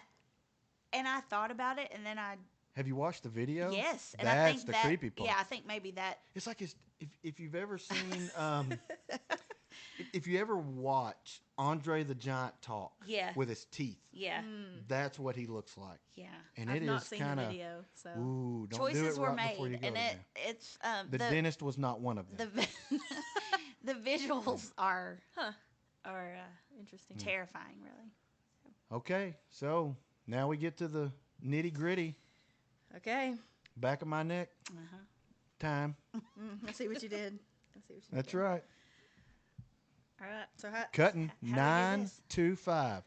and I thought about it, and then I Have you watched the video? yes, and That's I think the that creepy part. yeah, I think maybe that It's like if you've ever seen if you ever watch Andre the Giant talk Yeah. with his teeth, Yeah. that's what he looks like. Yeah. And I've it not is seen kind the of, video, so ooh, don't do Choices it were right before you made, go and there. it's The dentist was not one of the them. the visuals are huh? are Interesting. terrifying, really. Okay, so now we get to the nitty gritty. Okay. Back of my neck Uh-huh. time. I see what you did. I see what you That's did. right. All right. So how? Cutting How do we do 9 this? to 5.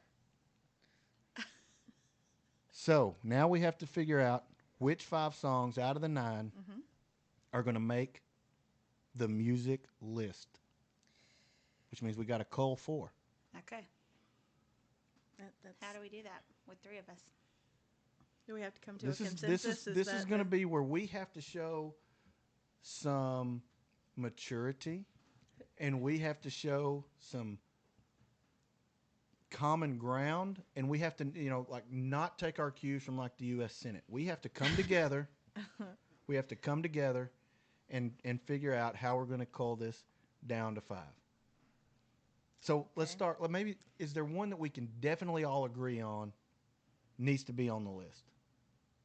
So now we have to figure out which 5 songs out of the 9 are going to make the music list, which means we got to cull 4. Okay. That's, How do we do that with 3 of us? do we have to come to This a is consensus? this is that going to the- be where we have to show some maturity, and we have to show some common ground, and we have to, like, not take our cues from like the U.S. Senate. We have to come together. We have to come together and figure out how we're going to cull this down to 5. So let's Okay. start. Maybe, is there one that we can definitely all agree on needs to be on the list?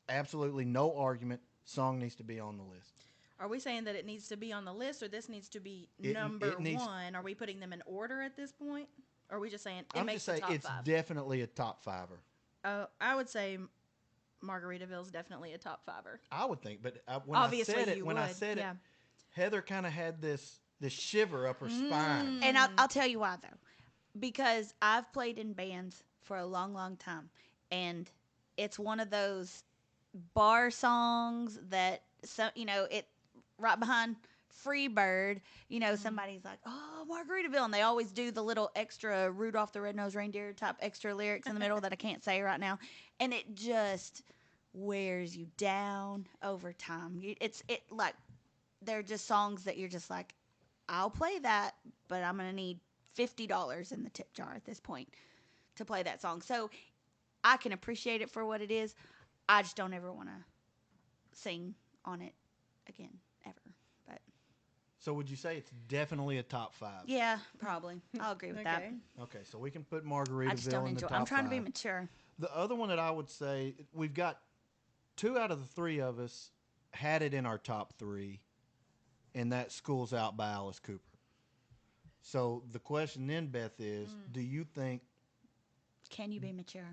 Absolutely no argument. Song needs to be on the list. Are we saying that it needs to be on the list, or this needs to be It number needs- 1? Are we putting them in order at this point? Or are we just saying it I'm makes just the saying top it's 5? definitely a top 5er. I would say Margaritaville's definitely a top 5er. I would think, but when Obviously, I said it, you when would. I said yeah. it, Heather kind of had this shiver up her spine. And I'll tell you why, though. Because I've played in bands for a long, long time. And it's one of those bar songs that, it right behind Freebird, somebody's like, oh, Margaritaville. And they always do the little extra Rudolph the Red-Nosed Reindeer type extra lyrics in the middle that I can't say right now. And it just wears you down over time. Like, they're just songs that you're just like, I'll play that, but I'm going to need $50 in the tip jar at this point to play that song. So I can appreciate it for what it is. I just don't ever want to sing on it again, ever. But So would you say it's definitely a top 5? yeah, probably. I'll agree with that. Okay. Okay, so we can put I just don't Margaritaville in the enjoy. top I'm trying 5. to be mature. The other one that I would say, we've got 2 out of the 3 of us had it in our top 3, and that School's Out by Alice Cooper. So the question then, Beth, is, do you think Can you be mature?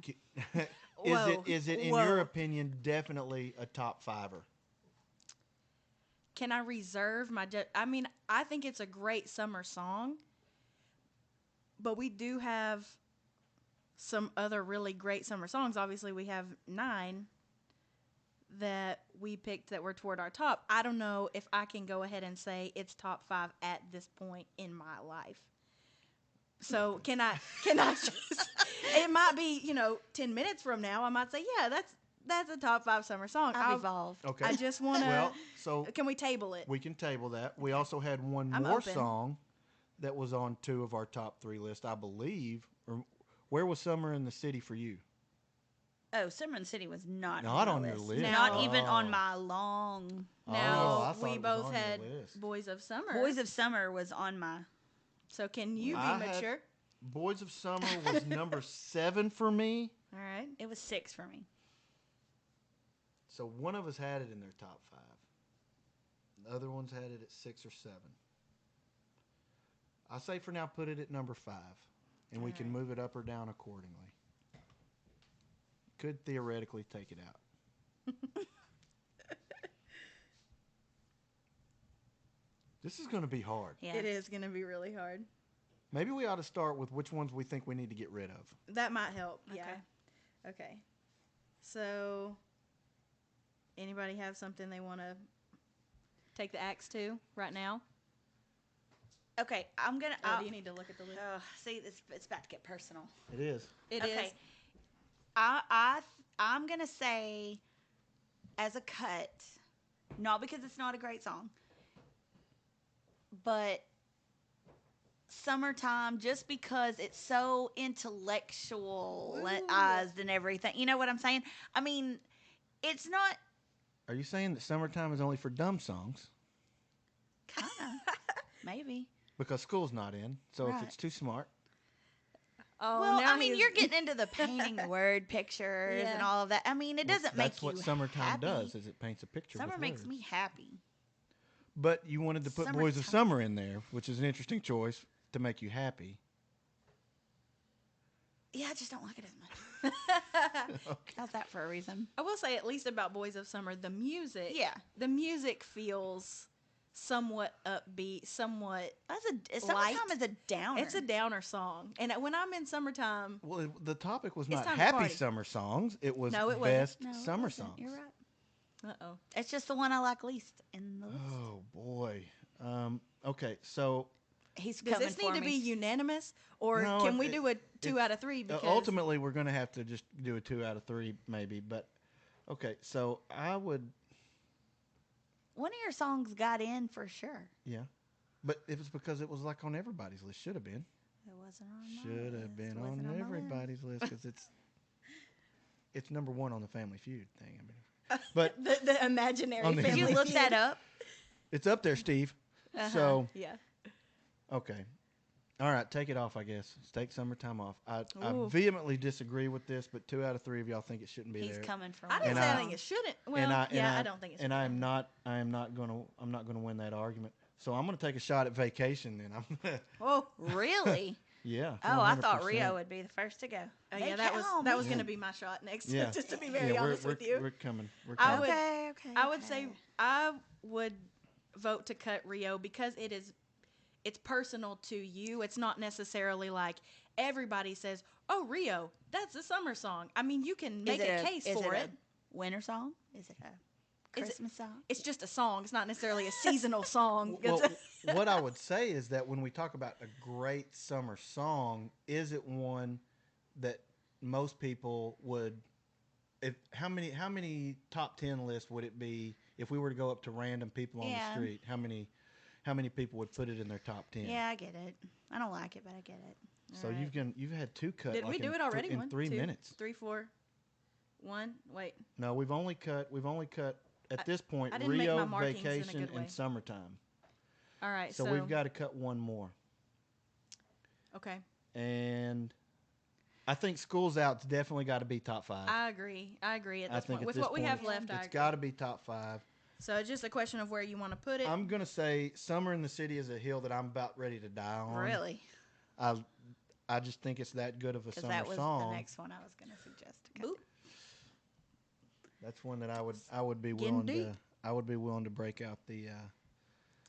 Whoa. is it in Whoa. your opinion definitely a top 5er? Can I reserve my I mean, I think it's a great summer song, but we do have some other really great summer songs. Obviously, we have 9 that we picked that were toward our top. I don't know if I can go ahead and say it's top 5 at this point in my life. So can I just, it might be, 10 minutes from now, I might say, yeah, that's a top 5 summer song. I've evolved. Okay. I just want to, Well, so can we table it? we can table that. We also had one I'm more open. song that was on 2 of our top 3 lists, I believe. Or where was Summer in the City for you? Oh, Summer in the City was not Not my on your list. Not No. even Oh. on my long. Oh, Now, I thought we it was both on your had list. Boys of Summer. Boys of Summer was on my. So can you be I had- mature? Boys of Summer was number 7 for me. All right. It was 6 for me. So one of us had it in their top 5. The other ones had it at 6 or 7. I say for now, put it at number 5, and we can Alright. move it up or down accordingly. Could theoretically take it out. This is going to be hard. Yeah. It is going to be really hard. Maybe we ought to start with which ones we think we need to get rid of. That might help. Okay. Yeah. Okay. So, anybody have something they want to take the axe to right now? Okay, I'm gonna. Or do you need to look at the list? See, it's about to get personal. It is. It okay. is. I'm gonna say, as a cut, not because it's not a great song, but Summertime, just because it's so intellectualized and everything. You know what I'm saying? I mean, it's not Are you saying that Summertime is only for dumb songs? kind of maybe. because school's not in. So if Right. it's too smart, Oh, Well, now I mean, he's you're getting into the painting the word pictures and Yeah. all of that. I mean, it well, doesn't that's make what you summertime happy. does. Is it paints a picture Summer with makes words. me happy. But you wanted to put Boys of Summertime. Summer in there, which is an interesting choice to make you happy. Yeah, I just don't like it as much. Okay. How's that for a reason? I will say at least about Boys of Summer, the music. Yeah. The music feels somewhat upbeat, somewhat. Summertime Light. is a downer. It's a downer song, and when I'm in summertime, Well, the topic was It's not time to happy party. summer songs. It was No, it wasn't. best No, it summer wasn't. songs. You're right. oh, It's just the one I like least in the list. Oh boy. Okay, so He's does coming this for need to me. be unanimous, or No, can we it- do a 2 out of 3? Because ultimately we're going to have to just do a 2 out of 3 maybe. But okay, so I would, One of your songs got in for sure. yeah. But it was because it was like on everybody's list. Should have been. It wasn't on my Should list. have been Wasn't on my list. everybody's list because it's number 1 on the Family Feud thing. I mean, but the imaginary On the- Did family. you look feud. that up? it's up there, Steve. Uh-huh. So Yeah. okay. All right, take it off, I guess. Take summertime off. I Ooh. vehemently disagree with this, but 2 out of 3 of y'all think it shouldn't be He's there. coming for I me. didn't And say I I- think it shouldn't. Well, I don't think it should. And be I on am not gonna win that argument. So I'm gonna take a shot at Vacation. Then I'm there. Oh, Really? yeah. Oh, I thought 100%. Rio would be the first to go. yeah, that was Oh, that was man. going to be my shot next. Yeah. Just to be very Yeah, honest with you, we're coming. We're I coming. would- Okay. I would say I would vote to cut Rio because it's personal to you. It's not necessarily like everybody says, "Oh, Rio, that's a summer song." I mean, you can make a case for it. A winter song? Is it a Is it- Christmas song? It's just a song. It's not necessarily a seasonal song. Well, It's what I would say is that when we talk about a great summer song, is it one that most people would? How many top 10 lists would it be if we were to go up to random people on Yeah. the street? How many people would put it in their top 10? Yeah, I get it. I don't like it, but I get it. So All right. you've had 2 cut. Did like we do in it already? in 1, 3 2, minutes. 3, 4, 1. Wait. No, we've only cut at this point I didn't make Rio, my markings in a Vacation, good way. and Summertime. All right. So we've got to cut one more. Okay. And I think School's Out's definitely got to be top 5. I agree. At I this think point, at with this what we have point, left, I it's agree. got to be top 5. So it's just a question of where you want to put it. I'm gonna say Summer in the City is a hill that I'm about ready to die on. Really? I just think it's that good of a Because summer that was song. the next one I was going to suggest. to cut. Ooh. That's one that I would be Getting willing to break out the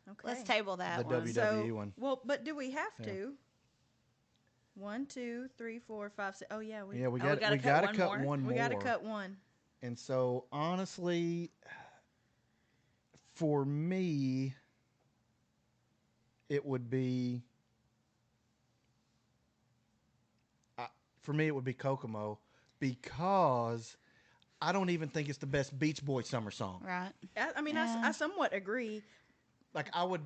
Okay. Let's table that The one. WWE one. Well, but do we have Yeah. to? 1, 2, 3, 4, 5, 6. Oh yeah, we we got gotta we cut got to one cut more? one more. we got to cut one. And so honestly, for me, it would be. For me, it would be Kokomo because I don't even think it's the best Beach Boy summer song. Right. I mean, Yeah. I somewhat agree. Like I would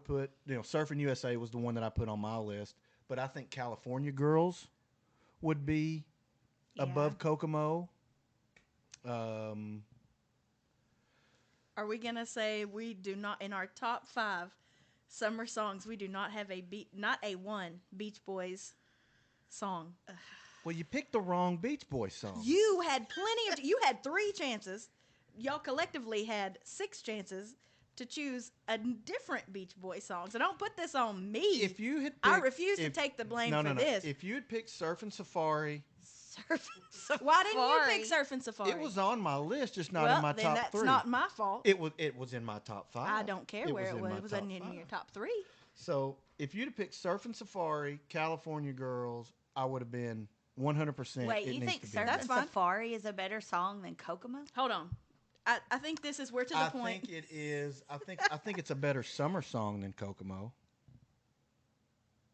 put, Surfing USA was the one that I put on my list, but I think California Girls would be above Kokomo. Are we gonna say we do not in our top 5 summer songs? We do not have not a one Beach Boys song. Well, you picked the wrong Beach Boys song. You had you had 3 chances. Y'all collectively had 6 chances to choose a different Beach Boys song. So don't put this on me. If you had picked, I refuse to take the blame for this. If you had picked Surfing Safari, Why didn't you pick Surfing Safari? it was on my list, just not well, in my then top that's 3. not my fault. It was in my top 5. I don't care where it in was. my It was top in 5. your top 3. So if you'd have picked Surfing Safari, California Girls, I would have been 100%. Wait, it you needs think to be Surf there. That's and fine. Safari is a better song than Kokomo? Hold on. I think this is we're to the I point. think it is. I think it's a better summer song than Kokomo.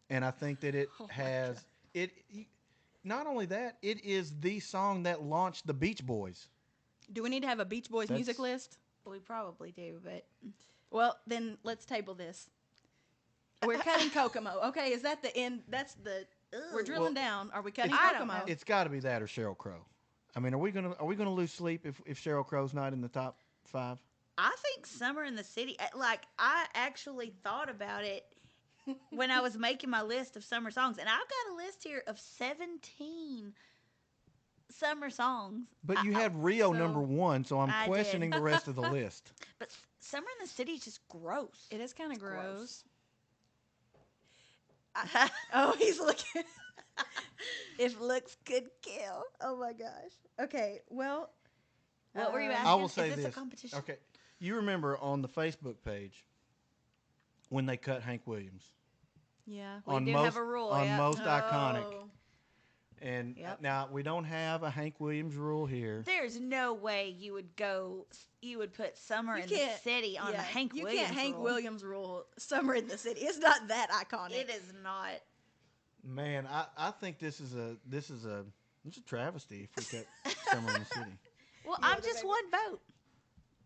And I think that it Oh my has it. Not only that, it is the song that launched the Beach Boys. Do we need to have a Beach Boys music That's- list? We probably do, but Well, then let's table this. We're cutting Kokomo. Okay, is that the end? That's the. We're drilling down. Are we cutting it's- I don't Kokomo? know. It's got to be that or Sheryl Crow. I mean, are we gonna lose sleep if Sheryl Crow's not in the top 5? I think Summer in the City, like, I actually thought about it when I was making my list of summer songs, and I've got a list here of 17 summer songs. But you had Rio so number one, so I'm I questioning did. the rest of the list. But Summer in the City is just gross. It is kind of It's gross. gross. Oh, he's looking. If looks could kill. Oh my gosh. Okay, well. What were you asking? I will say is this this. a competition? Okay, you remember on the Facebook page when they cut Hank Williams Yeah. We on do most have a rule, on yeah. most iconic, Oh. and Yep. now we don't have a Hank Williams rule here. There's no way you would put Summer You in the can't- City on the Hank you Williams can't Hank rule. Williams rule Summer in the City. It's not that iconic. It is not. Man, I think this is a travesty if we cut Summer in the City. Well, Yeah, I'm the just baby. one vote.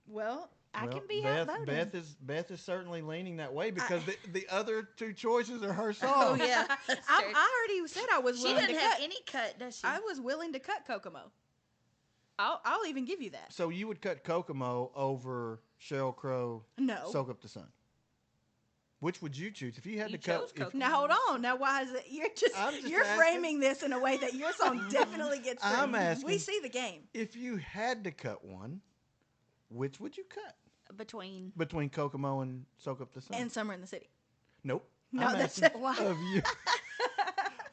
Well, I Well, can be Beth, outvoted. Beth is certainly leaning that way because the other two choices are her Oh songs. yeah, that's I true. already said I was She willing doesn't to have cut. any cut, does she? I was willing to cut Kokomo. I'll even give you that. So you would cut Kokomo over Sheryl Crow, No. Soak Up the Sun. Which would you choose if you had You to cut? chose if- Kokomo. Now hold on. Now why is it I'm just you're asking. framing this in a way that your song definitely gets through. I'm asking. We see the game. If you had to cut one, which would you cut Between between Kokomo and Soak Up the Sun? And Summer in the City. Nope. No, I'm that's asking why.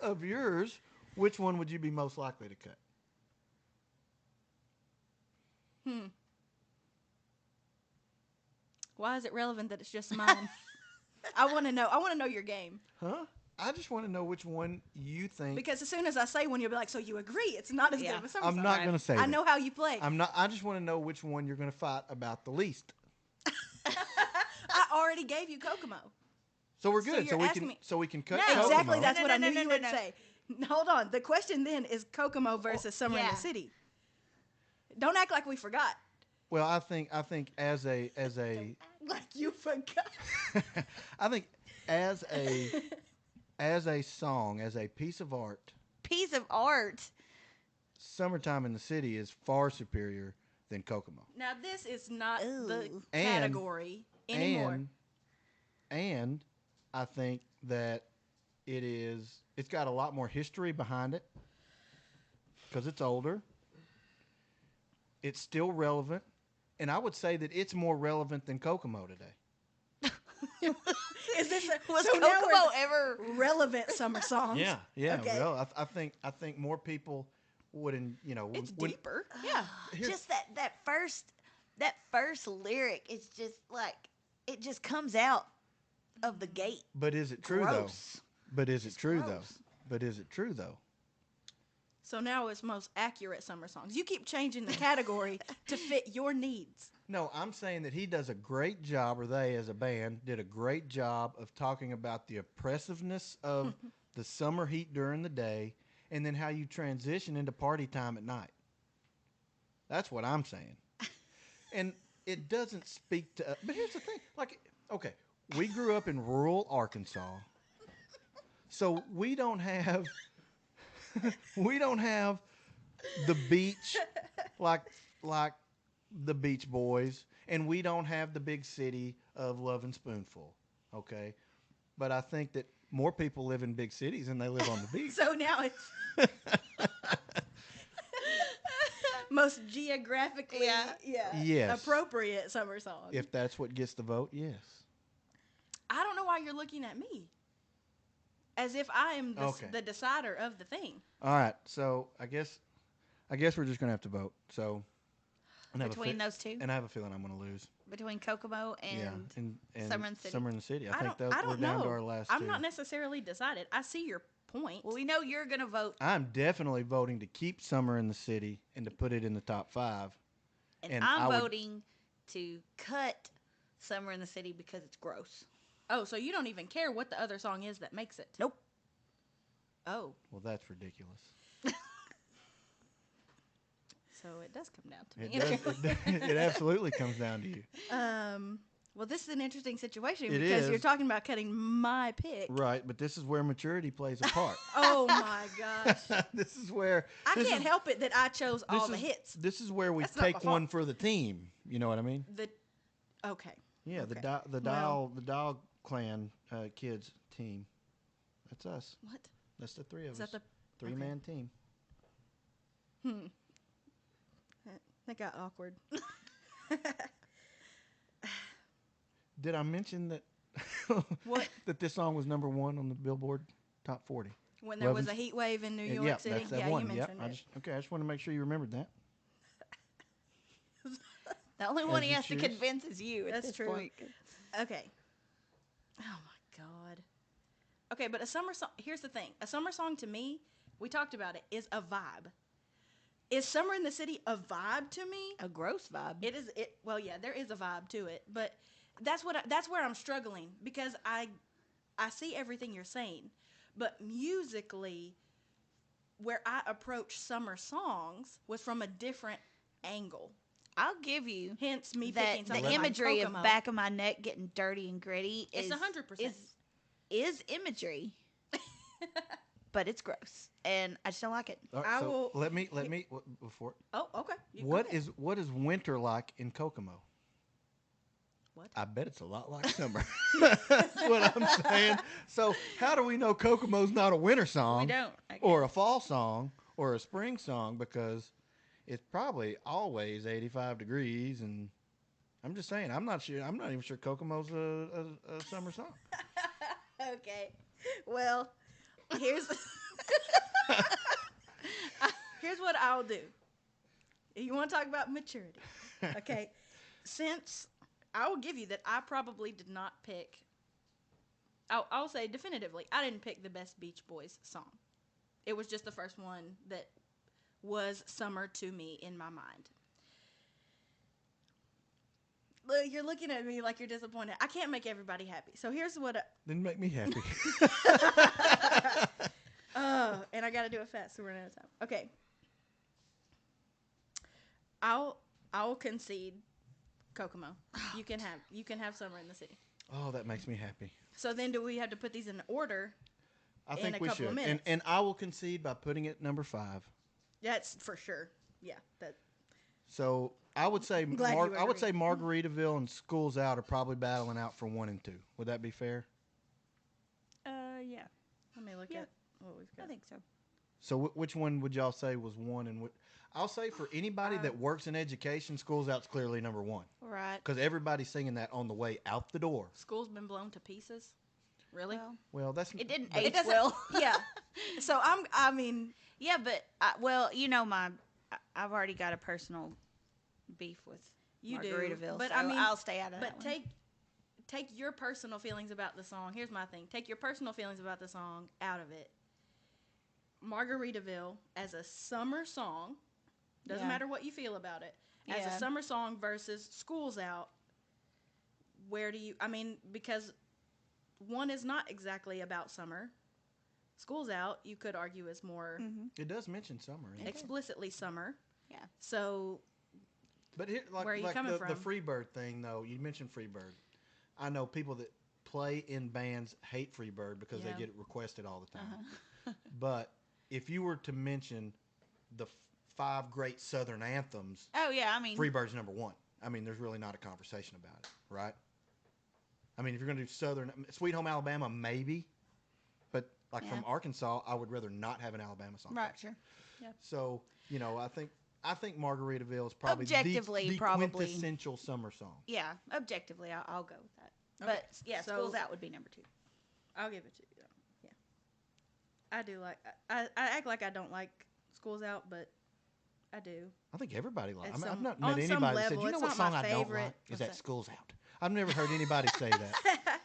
of yours, which one would you be most likely to cut? Why is it relevant that it's just mine? I want to know. I want to know your game. Huh? I just want to know which one you think. Because as soon as I say one, you'll be like, so you agree it's not as Yeah. good of a summer I'm song. not going to say I that. know how you play. I just want to know which one you're going to fight about the least. I already gave you Kokomo. So we're So good. you're we asking can me- we can cut No. Kokomo. Exactly. That's No, what no, I no, knew no, you no, would no. say. Hold on. The question then is Kokomo versus Summer in yeah. the City. Don't act like we forgot. Well, I think as a Like you forgot. I think as a song, as a piece of art, piece of art. Summertime in the City is far superior than Kokomo. Now this is not the Ooh. category anymore. And I think that it's got a lot more history behind it because it's older. It's still relevant, and I would say that it's more relevant than Kokomo today. Is this a, Was so now we're Kokomo ever? relevant summer songs? Yeah. Okay. Well, I think more people wouldn't. It's would, deeper. Yeah. Here's- Just that first lyric is just like it just comes out of the gate. But is it true Gross. though? But is it true though? gross. But is it true though? So now it's most accurate summer songs. You keep changing the category to fit your needs. No, I'm saying that he does a great job, or they as a band did a great job of talking about the oppressiveness of the summer heat during the day and then how you transition into party time at night. That's what I'm saying. And it doesn't speak to, but here's the thing. Like, okay, we grew up in rural Arkansas. So we don't have the beach like the Beach Boys, and we don't have the big city of Love and Spoonful, okay? But I think that more people live in big cities than they live on the beach. So now it's most geographically Yes. appropriate summer song. If that's what gets the vote, yes. I don't know why you're looking at me. As if I am the decider of the thing. All right, so I guess we're just gonna have to vote. So and I have a Between those two? and I have a feeling I'm gonna lose. Between Kokomo and and Summer in the City. Summer in the City. I I think don't we're down know. to our last I'm two. not necessarily decided. I see your point. well, we know you're gonna vote, I'm definitely voting to keep Summer in the City and to put it in the top 5. and I I'm would- voting to cut Summer in the City because it's gross. Oh, so you don't even care what the other song is that makes it? Nope. Oh, Well, that's ridiculous. so it does come down to It me. does. It absolutely comes down to you. Well, this is an interesting situation It because is. you're talking about cutting my pick. Right, but this is where maturity plays a part. Oh my gosh. This is where I this can't is- help it that I chose all this the is- hits. This is where we That's not my take fault. one for the team. You know what I mean? Okay. Yeah, Okay. the Dial Clan kids team. That's us. What? That's the three of Is us. that the Three-man team. Hmm. That got awkward. Did I mention that What? that this song was #1 on the Billboard Top 40? When there was a heat wave in New York Yeah, City? that's that Yeah, one. you mentioned it. I just want to make sure you remembered that. The only As one he you has to choose. convince is you at That's this true. point. Okay. Oh my God. Okay, but a summer song. Here's the thing: a summer song to me, we talked about it, is a vibe. Is Summer in the City a vibe to me? A gross vibe. It is. It well, yeah, there is a vibe to it, but that's that's where I'm struggling because I see everything you're saying, but musically, where I approach summer songs was from a different angle. I'll give you Hence me that picking something the imagery like of Kokomo. back of my neck getting dirty and gritty It's is 100%. is imagery, but it's gross, and I just don't like it. All right, I so will- let me before. Oh, okay. What is winter like in Kokomo? What? I bet it's a lot like summer. That's what I'm saying. So how do we know Kokomo's not a winter song? We don't. Or a fall song or a spring song, because it's probably always 85 degrees, and I'm just saying, I'm not even sure Kokomo's a summer song. Okay. Well, here's here's what I'll do. You want to talk about maturity? Okay. Since I will give you that I probably did not pick. I'll say definitively, I didn't pick the best Beach Boys song. It was just the first one that was summer to me in my mind. Look, you're looking at me like you're disappointed. I can't make everybody happy. So here's what. Didn't make me happy. And I got to do it fast, so we're running out of time. Okay. I'll concede Kokomo. You can have Summer in the City. Oh, that makes me happy. So then, do we have to put these in order? I In think a we couple of should, minutes. and I will concede by putting it #5. That's for sure. Yeah. That. So I would say Glad you I would agree. say Margaritaville and Schools Out are probably battling out for 1 and 2. Would that be fair? Yeah, Let me look Yeah. at what we've got. I think so. So which one would y'all say was 1 and what? I'll say for anybody that works in education, Schools Out's clearly #1 Right. because everybody's singing that on the way out the door. School's been blown to pieces. Really? Well, that's It didn't but- age doesn't- well. Yeah. So I mean, Yeah, but I've already got a personal beef with you do. Margaritaville, But so I mean, I'll stay out of But that one. take your personal feelings about the song. Here's my thing. Take your personal feelings about the song out of it. Margaritaville as a summer song, doesn't Yeah. matter what you feel about it, as Yeah. a summer song versus School's Out, where do you, I mean, because one is not exactly about summer. School's Out, you could argue, is more it does mention summer. In it. explicitly summer. Yeah. So, But here, Where are you like coming the from? Freebird thing, though, you mentioned Freebird. I know people that play in bands hate Freebird because Yeah. they get it requested all the time. But if you were to mention the 5 great Southern anthems, Oh yeah, I mean, Freebird's #1. I mean, there's really not a conversation about it, right? I mean, if you're going to do Southern, Sweet Home Alabama, maybe. But like Yeah. from Arkansas, I would rather not have an Alabama song. right, sure. So, I think Margaritaville is probably Objectively, the probably. quintessential summer song. Yeah, objectively, I'll go with that. Okay. But yeah, So- School's Out would be #2. I'll give it to you. Yeah. I do like, I act like I don't like School's Out, but I do. I think everybody likes. At I've some- not on met some anybody that said, level, "You know it's what not song my I don't favorite." like is What's that that? School's Out." I've never heard anybody say that. I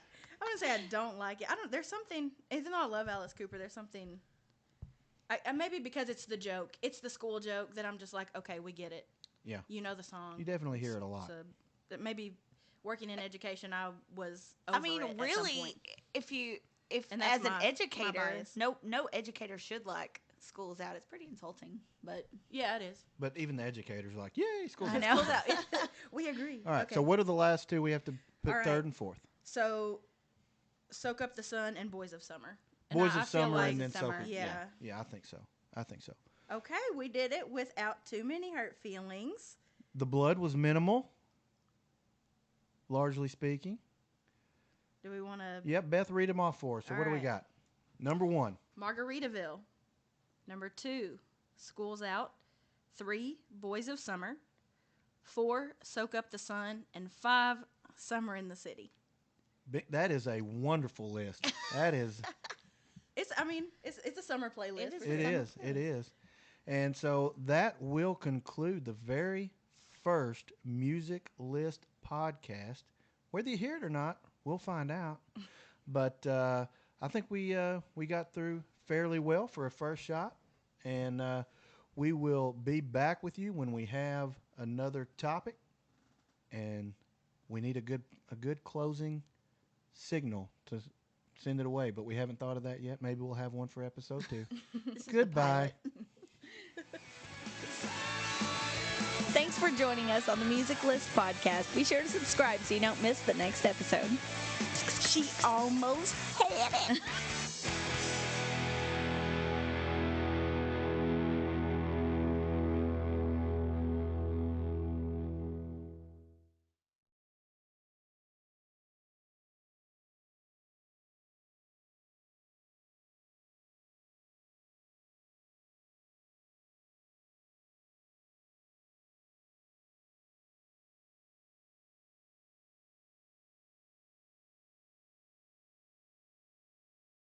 wouldn't say I don't like it. There's something, even though I love Alice Cooper, there's something, I maybe because it's the joke, it's the school joke that I'm just like, okay, we get it. Yeah. You know the song. You definitely hear it a lot. So that maybe working in education, I was I over mean, it at some really, point. if And that's as an my educator, bias. no educator should like School's Out. It's pretty insulting, but Yeah, it is. But even the educators are like, "Yay, School's I Out." know. School's Out. We agree. All right. Okay. So what are the last 2 we have to put All right. 3rd and 4th? So, Soak Up the Sun and Boys of Summer. And Boys I of feel Summer like- and then Summer. Soak Up. Yeah. Yeah, I think so. Okay, we did it without too many hurt feelings. The blood was minimal. largely speaking. Do we want to? Yep, Beth, read them off for us. So All what do we right. got? Number 1. Margaritaville. Number 2, School's Out. 3, Boys of Summer. 4, Soak Up the Sun. And 5, Summer in the City. That is a wonderful list. That is. It's a summer playlist. It is. And so that will conclude the very first Music List podcast. Whether you hear it or not, we'll find out. But I think we got through fairly well for a first shot. And we will be back with you when we have another topic. And we need a good closing signal to send it away, but we haven't thought of that yet. Maybe we'll have one for episode 2. Goodbye. Thanks for joining us on the Music List podcast. Be sure to subscribe so you don't miss the next episode. She almost had it.